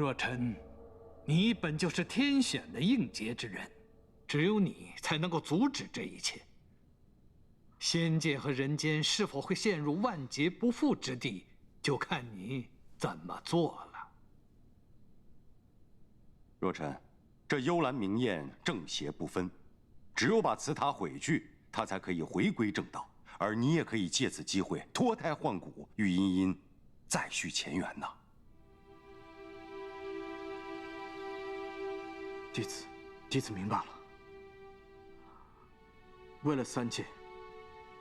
若尘，你本就是天选的应劫之人，只有你才能够阻止这一切。仙界和人间是否会陷入万劫不复之地，就看你怎么做了。若尘，这幽兰明艳正邪不分，只有把祠塔毁去，它才可以回归正道。而你也可以借此机会脱胎换骨，与茵茵再续前缘呐。弟子明白了。为了三界，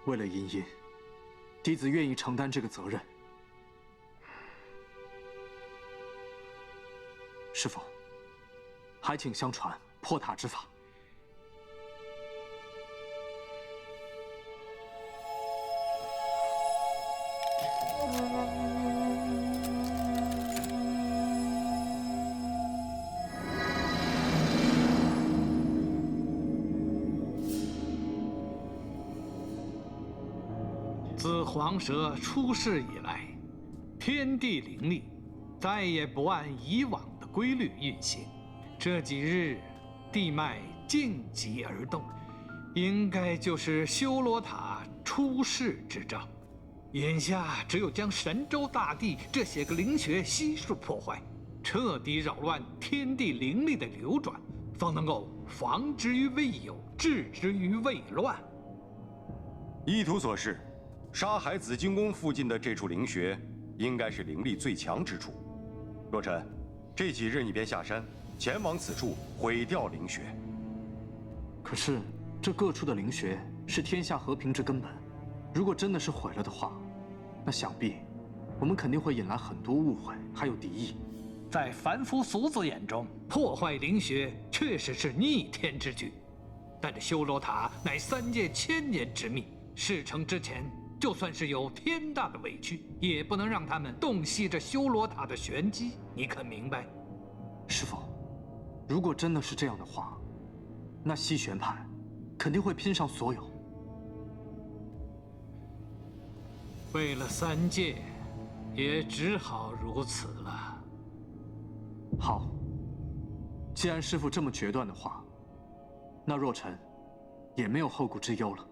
为了茵茵，弟子愿意承担这个责任。师父，还请相传破塔之法。自黄蛇出世以来，天地灵力再也不按以往的规律运行。这几日，地脉静极而动，应该就是修罗塔出世之兆。眼下只有将神州大地这些个灵穴悉数破坏，彻底扰乱天地灵力的流转，方能够防之于未有，治之于未乱。依图所示，沙海紫金宫附近的这处灵穴，应该是灵力最强之处。若尘，这几日你便下山，前往此处毁掉灵穴。可是，这各处的灵穴是天下和平之根本，如果真的是毁了的话，那想必我们肯定会引来很多误会，还有敌意。在凡夫俗子眼中，破坏灵穴确实是逆天之举，但这修罗塔乃三界千年之秘，事成之前，就算是有天大的委屈，也不能让他们洞悉这修罗塔的玄机。你可明白？师父，如果真的是这样的话，那西玄派肯定会拼上所有。为了三界，也只好如此了。好，既然师父这么决断的话，那若尘也没有后顾之忧了。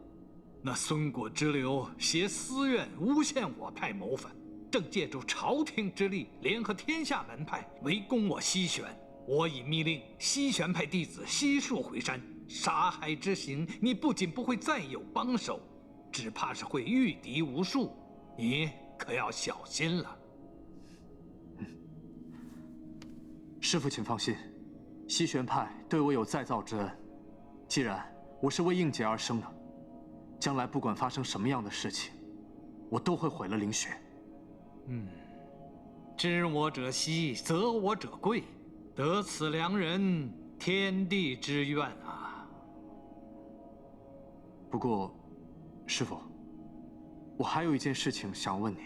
那孙果之流挟私怨诬陷我派谋反，正借助朝廷之力联合天下门派围攻我西玄。我已密令西玄派弟子悉数回山。杀害之行，你不仅不会再有帮手，只怕是会御敌无数。你可要小心了。师父请放心，西玄派对我有再造之恩。既然我是为应劫而生的，将来不管发生什么样的事情，我都会毁了灵穴。知我者希，责我者贵，得此良人，天地之愿啊。不过，师父，我还有一件事情想问您。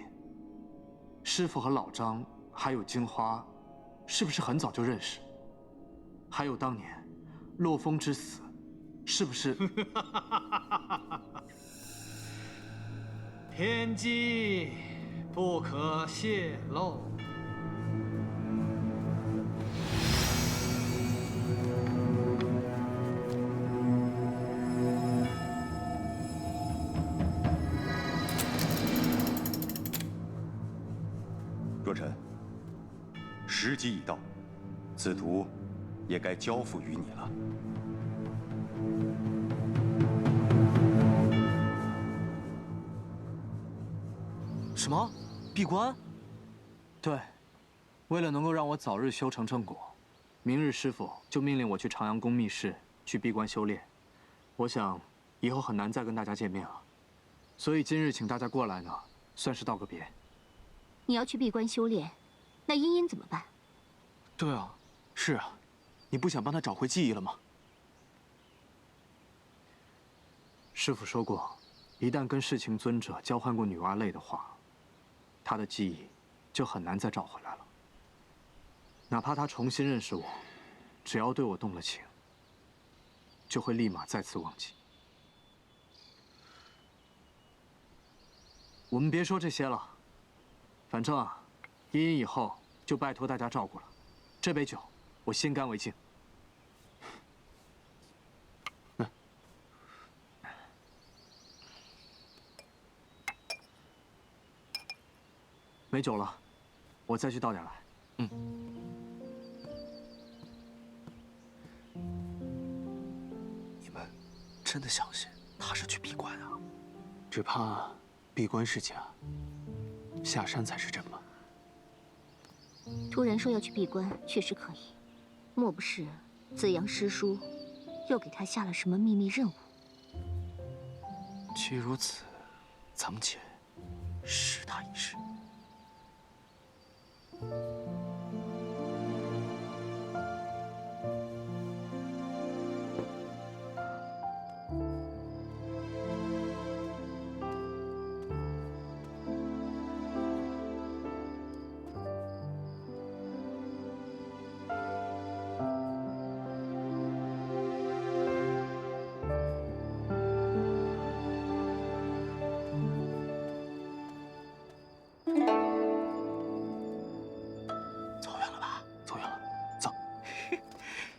师父和老张还有金花，是不是很早就认识？还有当年洛风之死，是不是？天机不可泄露。若尘，时机已到，此图也该交付于你了。什么？闭关？对，为了能够让我早日修成正果，明日师父就命令我去长阳宫密室去闭关修炼。我想以后很难再跟大家见面了，所以今日请大家过来呢，算是道个别。你要去闭关修炼，那茵茵怎么办？对啊，是啊，你不想帮她找回记忆了吗？师父说过，一旦跟世情尊者交换过女娲泪的话，她的记忆就很难再找回来了。哪怕她重新认识我，只要对我动了情，就会立马再次忘记。我们别说这些了，反正啊，茵茵以后就拜托大家照顾了。这杯酒，我先干为敬。没酒了，我再去倒点来。你们真的相信他是去闭关啊？只怕闭关是假，下山才是真吧？突然说要去闭关，确实可疑。莫不是子阳师叔又给他下了什么秘密任务？既如此，咱们且试他一试。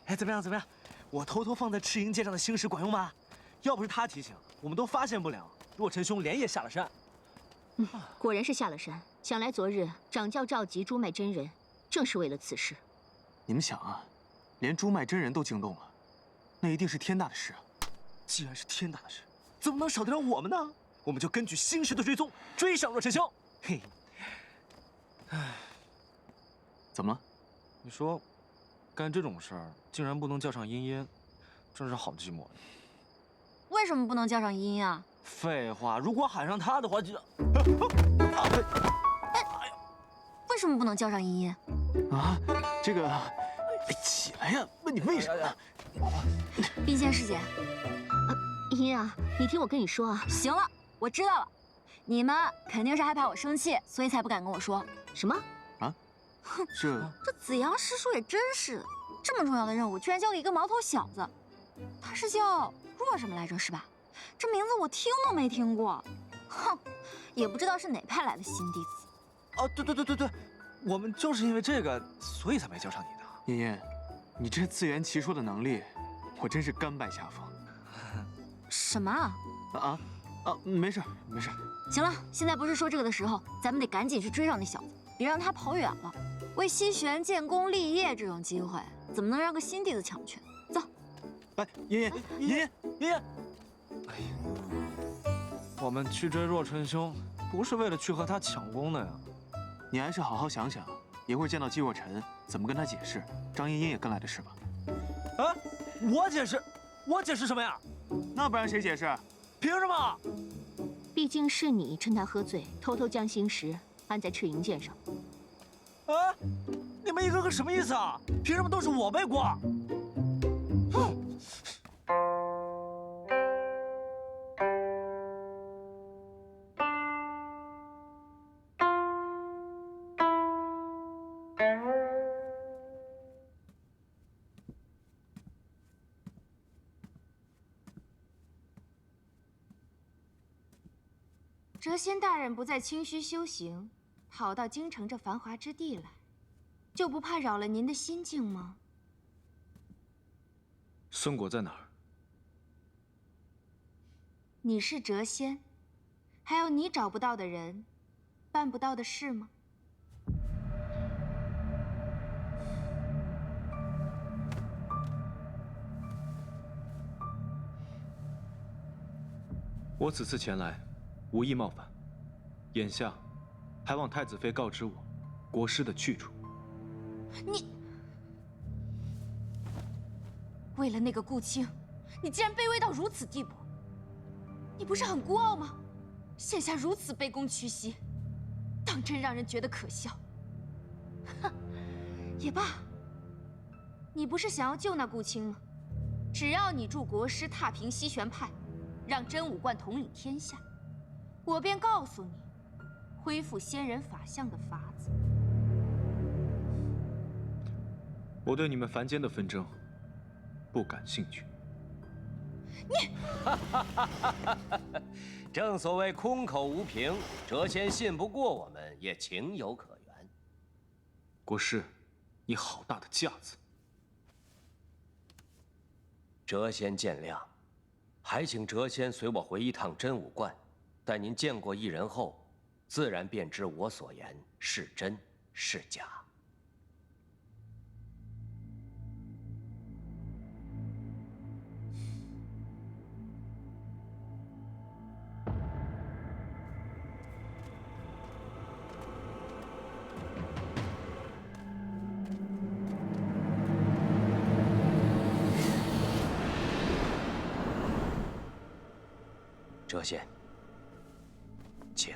哎，怎么样？怎么样？我偷偷放在赤银剑上的星石管用吗？要不是他提醒，我们都发现不了。若尘兄连夜下了山。果然是下了山。想来昨日掌教召集朱脉真人，正是为了此事。你们想啊，连朱脉真人都惊动了，那一定是天大的事啊！既然是天大的事，怎么能少得了我们呢？我们就根据星石的追踪，追上若尘兄。嘿，唉，怎么了？你说，干这种事儿竟然不能叫上茵茵，真是好寂寞呀。为什么不能叫上茵茵啊？废话，如果喊上他的话，就……为什么不能叫上茵茵？啊，这个，起来呀！问你为什么？冰仙师姐，茵茵啊，你听我跟你说啊。行了，我知道了，你们肯定是害怕我生气，所以才不敢跟我说。什么？啊？哼，这子阳师叔也真是的，这么重要的任务居然交给一个毛头小子。他是叫若什么来着，是吧？这名字我听都没听过。哼，也不知道是哪派来的新弟子。哦，对，我们就是因为这个，所以才没叫上你的。茵茵，你这自圆其说的能力，我真是甘拜下风。什么啊？没事。行了，现在不是说这个的时候，咱们得赶紧去追上那小子，别让他跑远了。为西玄建功立业这种机会，怎么能让个新弟子抢去？走。哎，茵茵，哎呀，我们去追若尘兄，不是为了去和他抢功的呀。你还是好好想想，一会儿见到季若尘，怎么跟他解释？张茵茵也跟来的是吧？啊，我解释什么呀？那不然谁解释？凭什么？毕竟是你趁他喝醉，偷偷将星石安在赤银剑上。啊！你们一个个什么意思啊？凭什么都是我背锅？谪仙大人不在清虚修行，跑到京城这繁华之地来，就不怕扰了您的心境吗？孙果在哪儿？你是谪仙，还有你找不到的人，办不到的事吗？我此次前来，无意冒犯，眼下还望太子妃告知我国师的去处。你为了那个顾青，你竟然卑微到如此地步，你不是很孤傲吗？现下如此卑躬屈膝，当真让人觉得可笑。哼，也罢，你不是想要救那顾青吗？只要你助国师踏平西玄派，让真武观统领天下，我便告诉你恢复仙人法相的法子。我对你们凡间的纷争不感兴趣。你，正所谓空口无凭，谪仙信不过我们也情有可原。国师，你好大的架子！谪仙见谅，还请谪仙随我回一趟真武观。待您见过一人后，自然便知我所言是真是假。谪仙，请。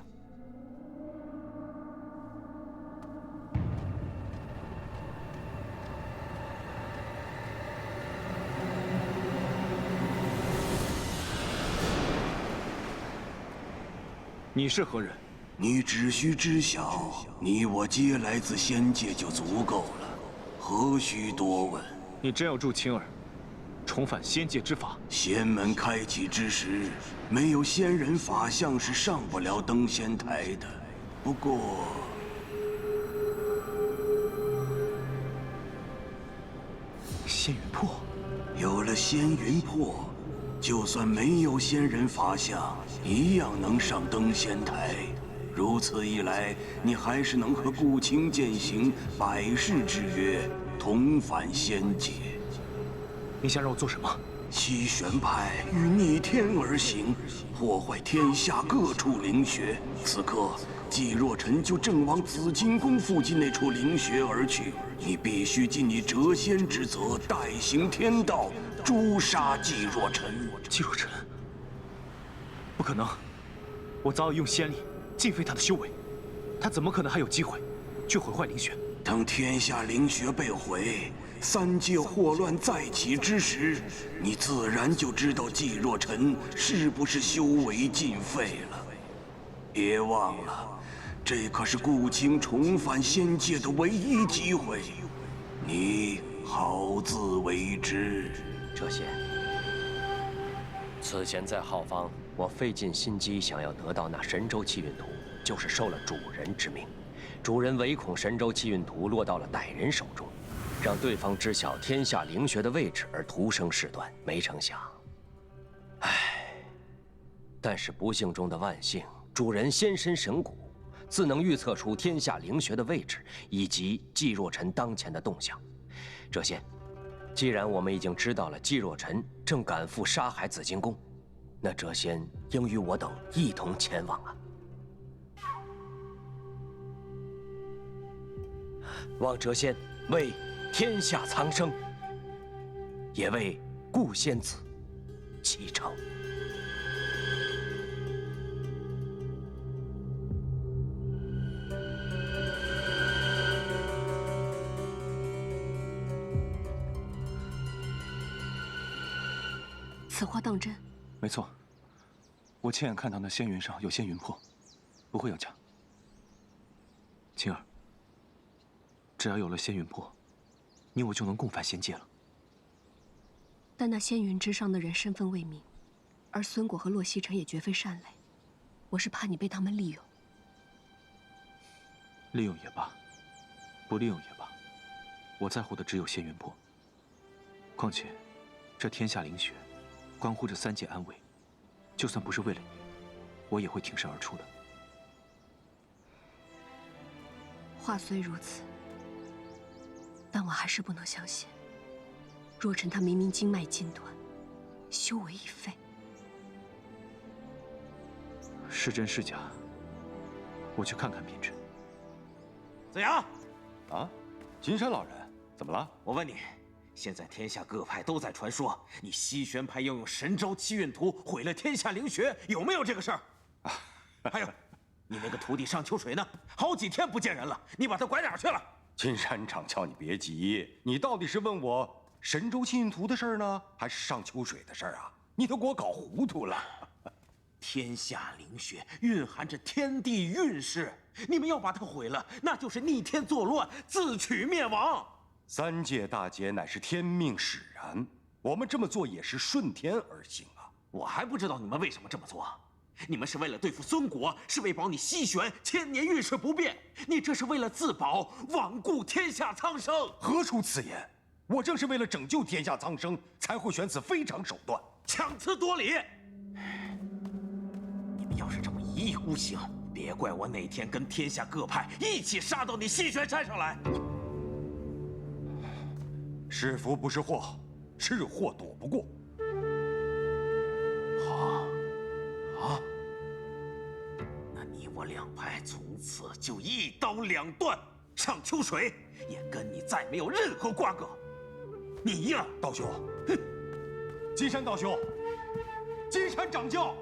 你是何人？你只需知晓，你我皆来自仙界就足够了，何须多问？你真要助青儿重返仙界之法？仙门开启之时，没有仙人法相是上不了登仙台的。不过，仙云魄，有了仙云魄，就算没有仙人法相，一样能上登仙台。如此一来，你还是能和顾青践行百世之约，同返仙界。你想让我做什么？西玄派欲逆天而行，破坏天下各处灵穴。此刻，季若尘就正往紫金宫附近那处灵穴而去。你必须尽你谪仙之责，代行天道，诛杀季若尘。季若尘？不可能！我早已用仙力尽废他的修为，他怎么可能还有机会去毁坏灵穴？等天下灵穴被毁，三界祸乱再起之时，你自然就知道季若尘是不是修为尽废了。别忘了，这可是顾青重返仙界的唯一机会，你好自为之。谪仙，此前在浩方，我费尽心机想要得到那神州气运图，就是受了主人之命。主人唯恐神州气运图落到了歹人手中，让对方知晓天下灵穴的位置而徒生事端。没成想，但是不幸中的万幸，主人仙身神骨，自能预测出天下灵穴的位置以及季若尘当前的动向。谪仙，既然我们已经知道了季若尘正赶赴杀海紫金宫，那谪仙应与我等一同前往啊！望谪仙为天下苍生，也为顾仙子启程。此话当真？没错，我亲眼看到那仙云上有仙云魄，不会有假。青儿，只要有了仙云魄，你我就能共返仙界了。但那仙云之上的人身份未明，而孙果和洛西尘也绝非善类，我是怕你被他们利用。利用也罢，不利用也罢，我在乎的只有仙云魄。况且，这天下灵穴，关乎着三界安危，就算不是为了你，我也会挺身而出的。话虽如此，但我还是不能相信，若尘他明明经脉尽断，修为已废。是真是假，我去看看便知。子阳，啊，金山老人，怎么了？我问你，现在天下各派都在传说你西玄派要用神州气运图毁了天下灵穴，有没有这个事儿？还有，你那个徒弟上秋水呢？好几天不见人了，你把他拐哪儿去了？金山长教，你别急，你到底是问我神州气运图的事儿呢，还是上秋水的事儿啊？你都给我搞糊涂了。天下灵穴蕴含着天地运势，你们要把它毁了，那就是逆天作乱，自取灭亡。三界大劫乃是天命使然，我们这么做也是顺天而行啊。我还不知道你们为什么这么做。你们是为了对付孙国，是为保你西玄千年运势不变。你这是为了自保，罔顾天下苍生。何出此言？我正是为了拯救天下苍生，才会选此非常手段，强词夺理。你们要是这么一意孤行，别怪我哪天跟天下各派一起杀到你西玄山上来。是福不是祸，是祸躲不过。好，那你我两派从此就一刀两断，上秋水也跟你再没有任何瓜葛。你呀，道兄，哼！金山道兄，金山掌教。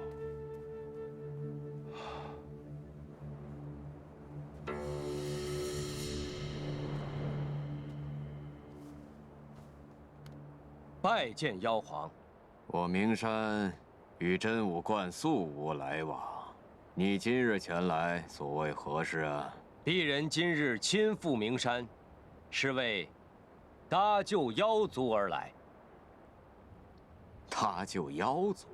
拜见妖皇。我明山与真武观素无来往，你今日前来，所谓何事啊？鄙人今日亲赴名山，是为搭救妖族而来。搭救妖族？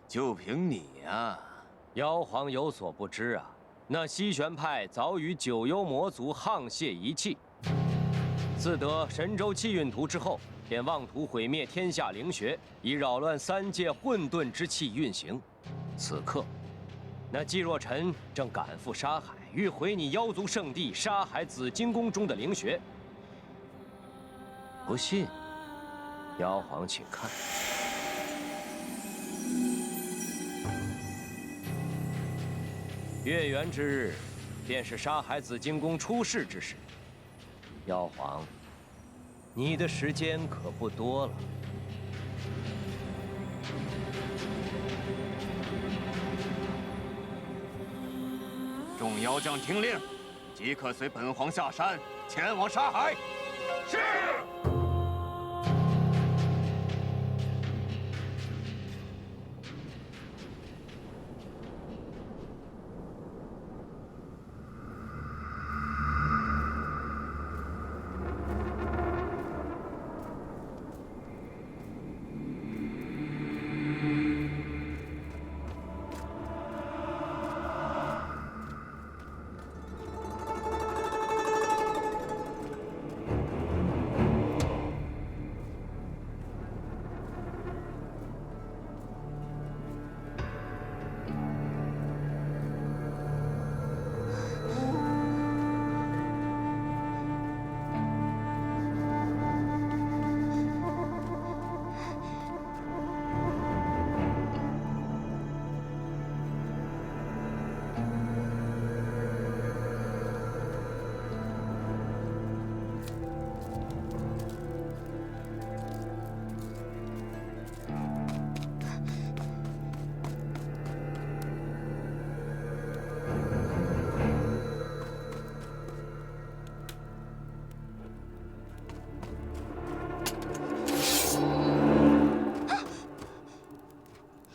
就凭你呀！妖皇有所不知啊。那西玄派早与九幽魔族沆瀣一气，自得神州气运图之后，便妄图毁灭天下灵穴，以扰乱三界混沌之气运行。此刻，那季若尘正赶赴沙海，欲毁你妖族圣地沙海紫金宫中的灵穴。不信，妖皇请看。月圆之日，便是沙海紫金宫出世之时。妖皇，你的时间可不多了。众妖将听令，即刻随本皇下山，前往沙海。是。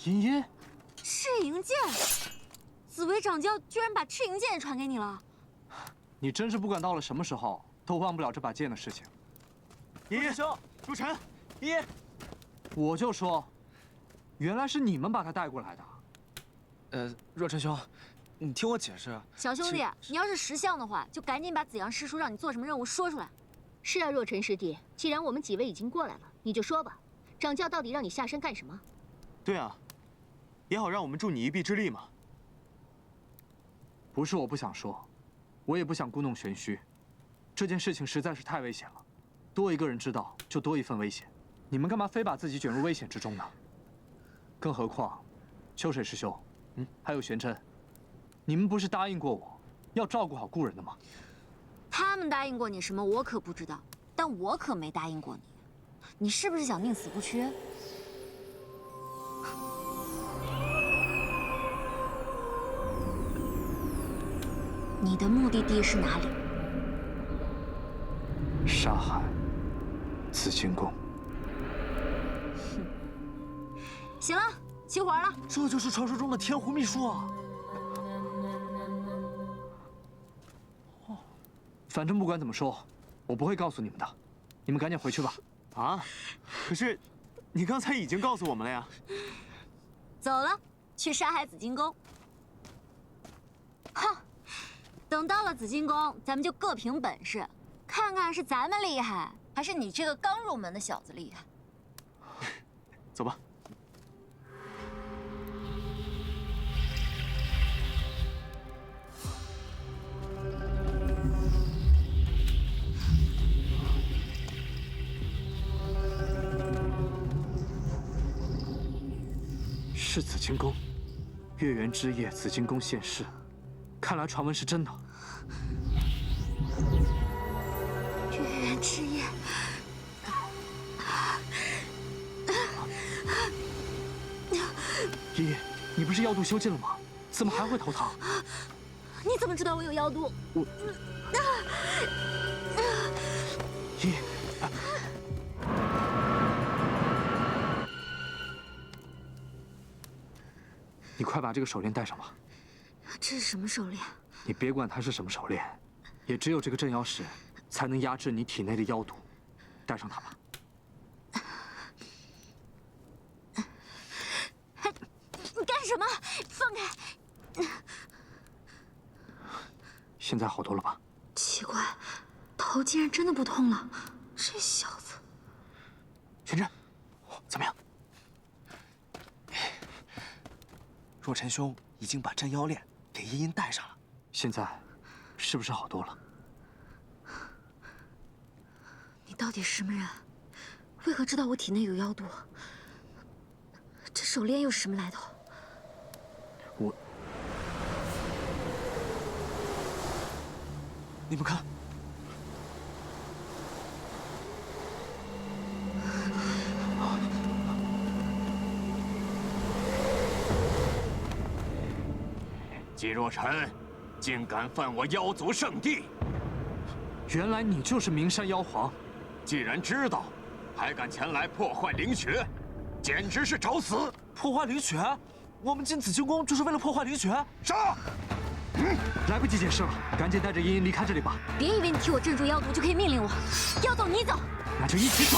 茵茵，赤银剑，紫薇掌教居然把赤银剑也传给你了。你真是不管到了什么时候都忘不了这把剑的事情。茵茵兄，如尘，茵茵，我就说，原来是你们把他带过来的。若尘兄，你听我解释。小兄弟，你要是识相的话，就赶紧把紫阳师叔让你做什么任务说出来。是啊，若尘师弟，既然我们几位已经过来了，你就说吧，掌教到底让你下山干什么？对啊，也好让我们助你一臂之力嘛。不是我不想说，我也不想故弄玄虚，这件事情实在是太危险了，多一个人知道就多一份危险。你们干嘛非把自己卷入危险之中呢？更何况，秋水师兄，还有玄琛，你们不是答应过我，要照顾好故人的吗？他们答应过你什么，我可不知道，但我可没答应过你。你是不是想宁死不屈？你的目的地是哪里？沙海紫金宫。行了，起火了。这就是传说中的天狐秘术啊！反正不管怎么说，我不会告诉你们的。你们赶紧回去吧。啊？可是，你刚才已经告诉我们了呀。走了，去杀害紫金宫。哼，等到了紫金宫，咱们就各凭本事，看看是咱们厉害，还是你这个刚入门的小子厉害。走吧。是紫金宫，月圆之夜，紫金宫现世，看来传闻是真的。月圆之夜，爷爷，你不是妖毒修尽了吗？怎么还会头疼？你怎么知道我有妖毒？爷爷。你快把这个手链戴上吧。这是什么手链？你别管它是什么手链，也只有这个镇妖石才能压制你体内的妖毒。戴上它吧。你干什么？放开！现在好多了吧？奇怪，头竟然真的不痛了。这小子，玄真，怎么样？若尘兄已经把镇妖链给茵茵戴上了，现在是不是好多了？你到底是什么人？为何知道我体内有妖毒？这手链又是什么来头？你们看，季若尘，竟敢犯我妖族圣地！原来你就是名山妖皇。既然知道，还敢前来破坏灵穴，简直是找死！破坏灵穴？我们进紫金宫就是为了破坏灵穴？杀！来不及解释了，赶紧带着茵茵离开这里吧。别以为你替我镇住妖毒就可以命令我，要走你走。那就一起走。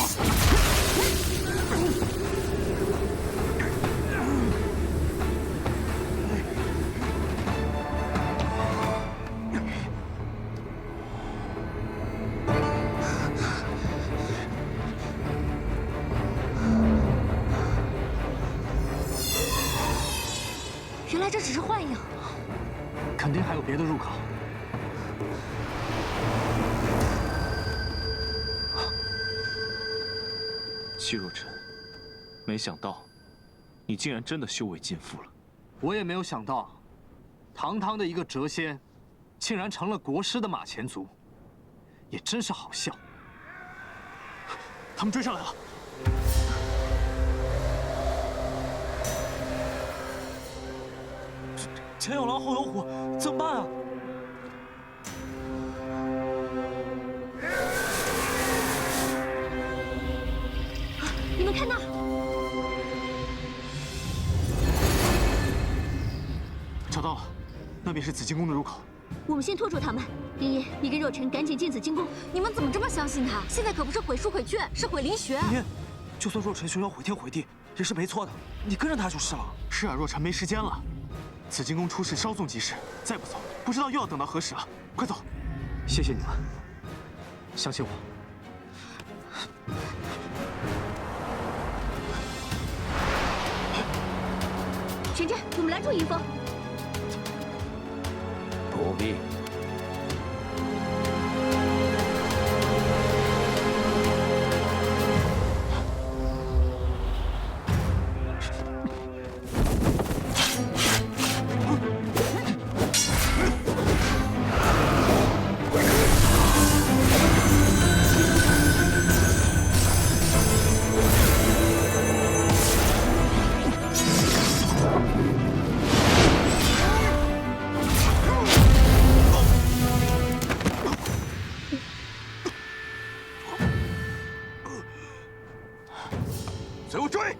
原来这只是幻影。肯定还有别的入口。季若尘，没想到你竟然真的修为尽复了。我也没有想到，堂堂的一个谪仙，竟然成了国师的马前卒，也真是好笑。他们追上来了。前有狼，后有虎，怎么办啊？你们看那，找到了，那边是紫金宫的入口。我们先拖住他们。茵茵，你跟若尘赶紧进紫金宫。你们怎么这么相信他？现在可不是毁书毁卷，是毁灵穴。茵，就算若尘兄要毁天毁地，也是没错的。你跟着他就是了。是啊，若尘没时间了。紫金宫出事稍纵即逝，再不走，不知道又要等到何时了。快走！谢谢你们，相信我。玄真，我们拦住尹峰。不必。随我追！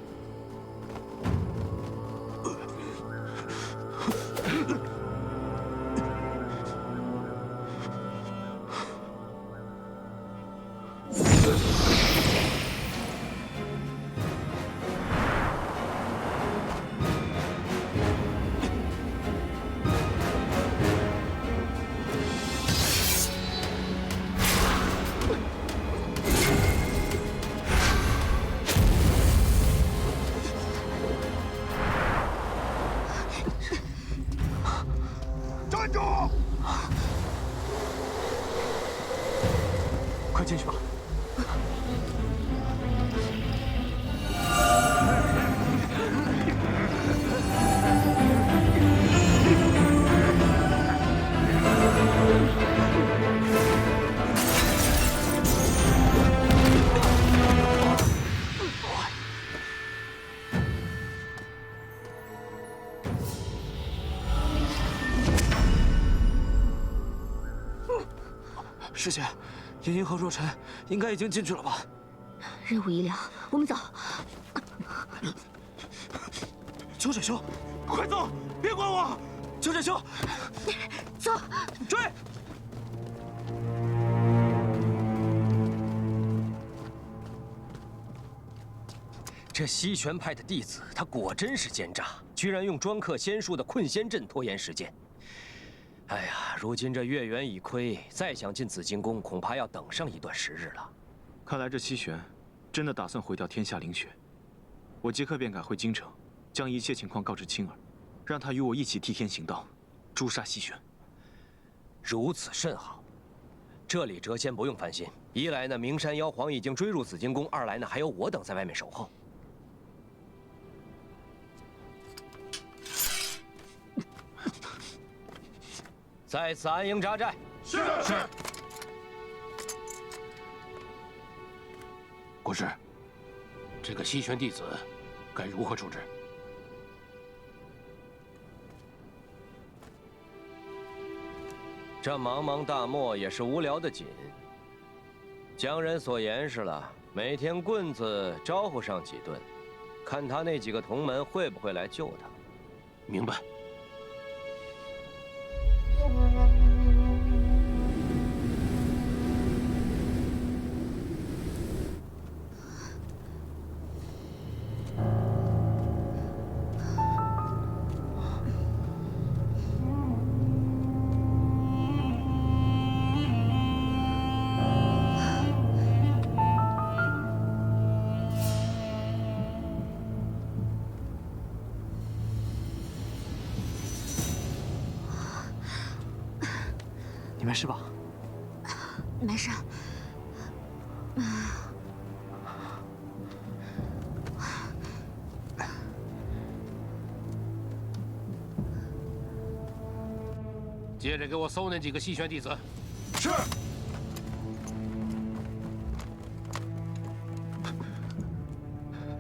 站住！快进去吧。师姐，严英和若尘应该已经进去了吧？任务已了，我们走。秋水兄，快走！别管我！秋水兄，走，追！这西玄派的弟子，他果真是奸诈，居然用专克仙术的困仙阵拖延时间。哎呀，如今这月圆已亏，再想进紫金宫，恐怕要等上一段时日了。看来这西玄真的打算毁掉天下灵学。我即刻便赶回京城，将一切情况告知青儿，让他与我一起替天行道，诛杀西玄。如此甚好。这里谪仙不用烦心，一来呢，名山妖皇已经追入紫金宫；二来呢，还有我等在外面守候。在此安营扎寨。是。国师，这个西玄弟子该如何处置？这茫茫大漠也是无聊的紧。将人所言是了，每天棍子招呼上几顿，看他那几个同门会不会来救他。明白。你没事吧？没事。接着给我搜那几个西玄弟子。是。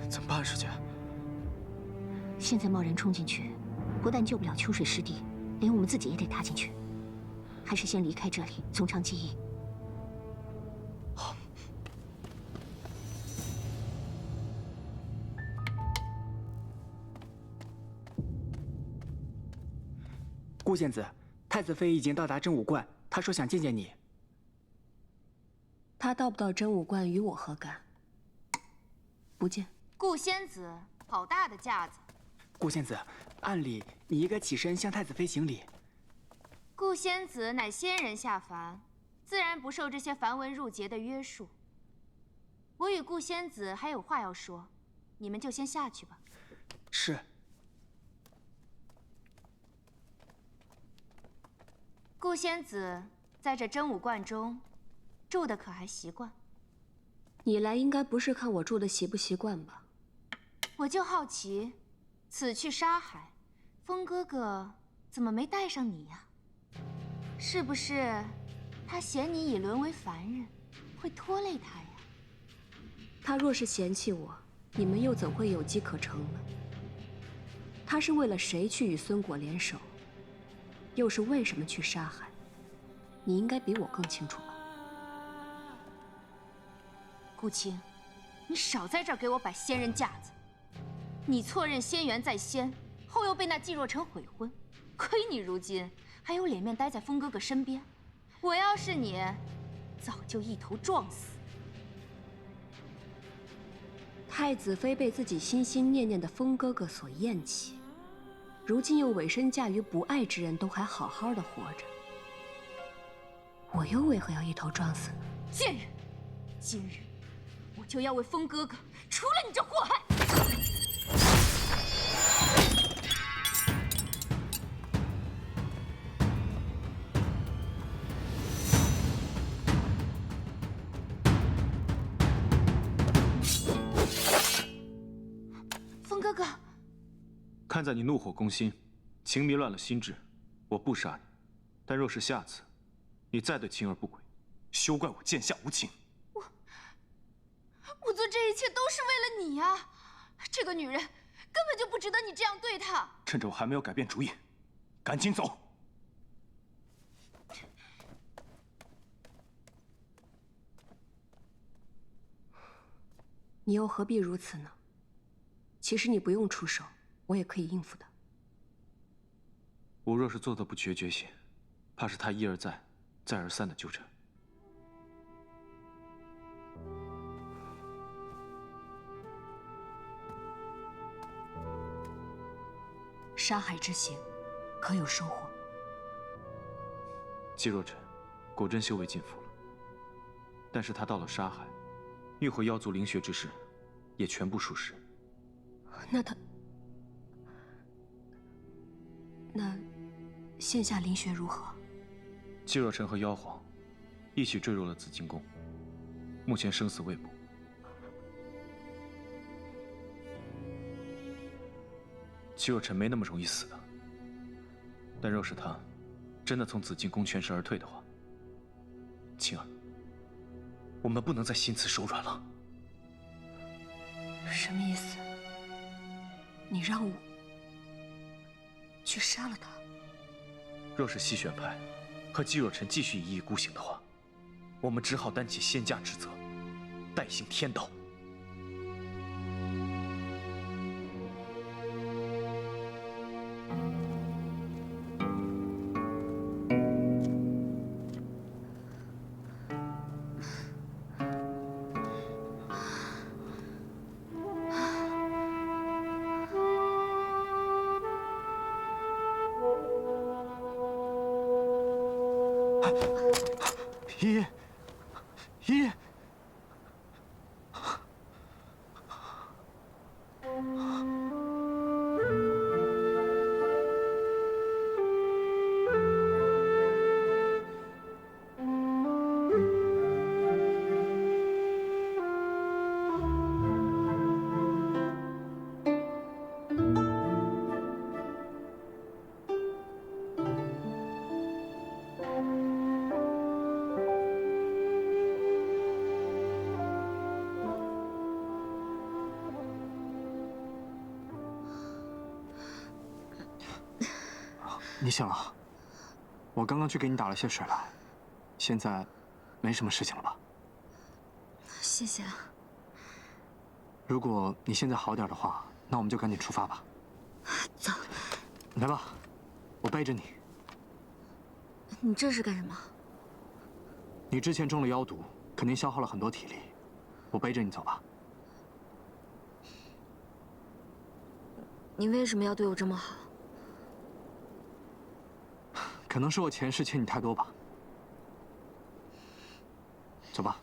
怎么办，师姐？现在贸然冲进去，不但救不了秋水师弟，连我们自己也得踏进去。还是先离开这里，从长计议。好。顾仙子，太子妃已经到达真武观，她说想见见你。她到不到真武观与我何干？不见。顾仙子，好大的架子！顾仙子，按理你应该起身向太子妃行礼。顾仙子乃仙人下凡，自然不受这些繁文缛节的约束。我与顾仙子还有话要说，你们就先下去吧。是。顾仙子在这真武观中住的可还习惯？你来应该不是看我住的习不习惯吧？我就好奇，此去沙海，风哥哥怎么没带上你呀？是不是他嫌你已沦为凡人，会拖累他呀？他若是嫌弃我，你们又怎会有机可乘呢？他是为了谁去与孙果联手，又是为什么去沙海？你应该比我更清楚吧？顾青，你少在这儿给我摆仙人架子！你错认仙缘在先，后又被那季若尘悔婚，亏你如今还有脸面待在风哥哥身边。我要是你，早就一头撞死。太子妃被自己心心念念的风哥哥所厌弃，如今又委身嫁于不爱之人，都还好好的活着，我又为何要一头撞死呢？贱人！今日我就要为风哥哥除了你这祸害！风哥哥，看在你怒火攻心，情迷乱了心智，我不杀你。但若是下次你再对晴儿不轨，休怪我剑下无情。我做这一切都是为了你呀！这个女人根本就不值得你这样对她。趁着我还没有改变主意，赶紧走！你又何必如此呢？其实你不用出手，我也可以应付的。我若是做得不决绝些，怕是他一而再、再而三的纠缠。沙海之行，可有收获？季若尘果真修为进步了，但是他到了沙海，欲毁妖族灵穴之事，也全部属实。那线下灵穴如何？季若尘和妖皇一起坠入了紫金宫，目前生死未卜。季若尘没那么容易死的，但若是他真的从紫金宫全身而退的话，晴儿，我们不能再心慈手软了。什么意思？你让我去杀了他？若是西玄派和季若尘继续一意孤行的话，我们只好担起仙家之责，代行天道。你醒了，我刚刚去给你打了些水来，现在没什么事情了吧？谢谢。如果你现在好点的话，那我们就赶紧出发吧。走。来吧，我背着你。你这是干什么？你之前中了妖毒，肯定消耗了很多体力，我背着你走吧。你为什么要对我这么好？可能是我前世欠你太多吧。走吧。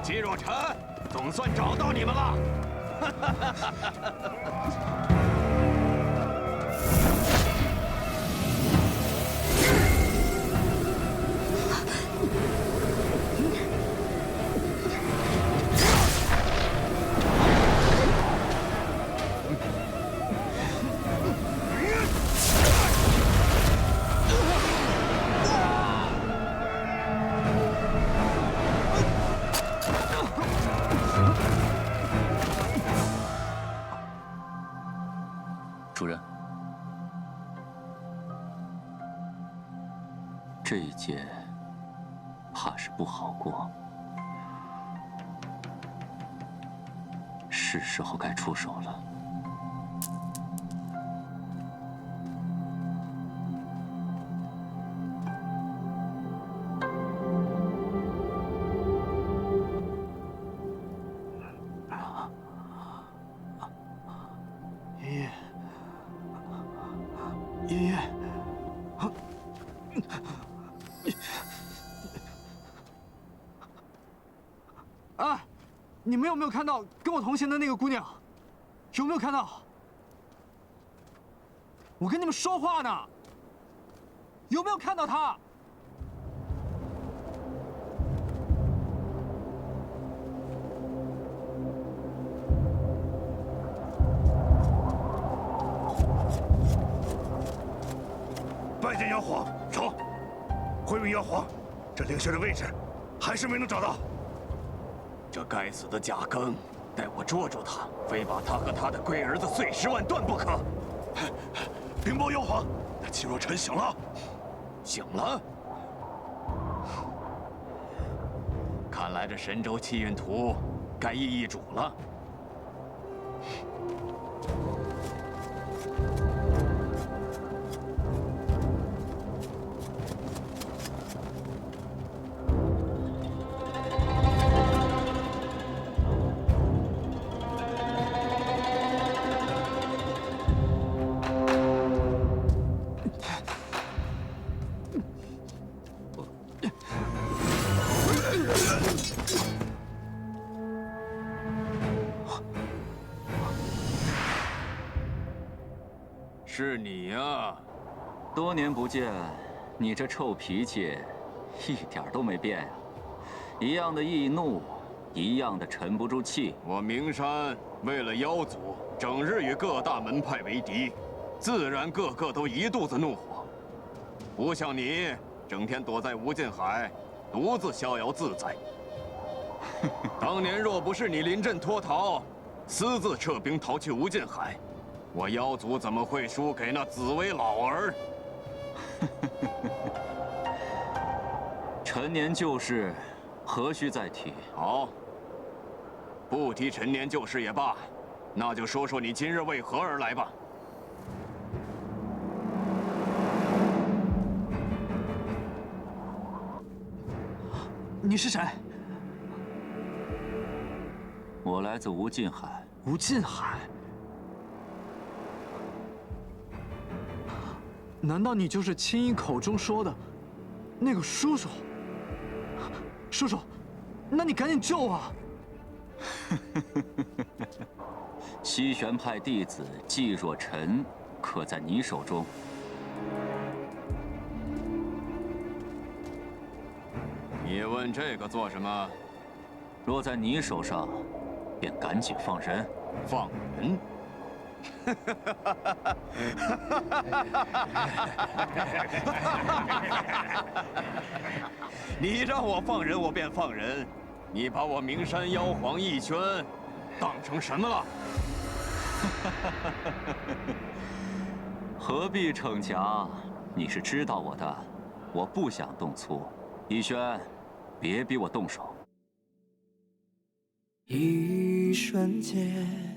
季若尘，总算找到你们了。主人，这一劫怕是不好过，是时候该出手了。哎，你们有没有看到跟我同行的那个姑娘？有没有看到？我跟你们说话呢，有没有看到她？拜见妖皇，说，回禀妖皇，这灵穴的位置还是没能找到。这该死的贾庚，待我捉住他，非把他和他的龟儿子碎尸万段不可。禀报妖皇，那季若尘醒了。醒了？看来这神州气运图该易易主了。是你呀！多年不见，你这臭脾气一点都没变呀，一样的易怒，一样的沉不住气。我明山为了妖族，整日与各大门派为敌，自然个个都一肚子怒火。不像你，整天躲在无尽海，独自逍遥自在。当年若不是你临阵脱逃，私自撤兵逃去无尽海，我妖族怎么会输给那紫薇老儿？陈年旧事，何须再提？好，不提陈年旧事也罢，那就说说你今日为何而来吧。你是谁？我来自无尽海。无尽海？难道你就是青衣口中说的那个叔叔？叔叔，那你赶紧救我！西玄派弟子季若尘，可在你手中？你问这个做什么？若在你手上，便赶紧放人。放人？你让我放人，我便放人。你把我名山妖皇一圈当成什么了？何必逞强？你是知道我的，我不想动粗。逸轩，别逼我动手。一瞬间。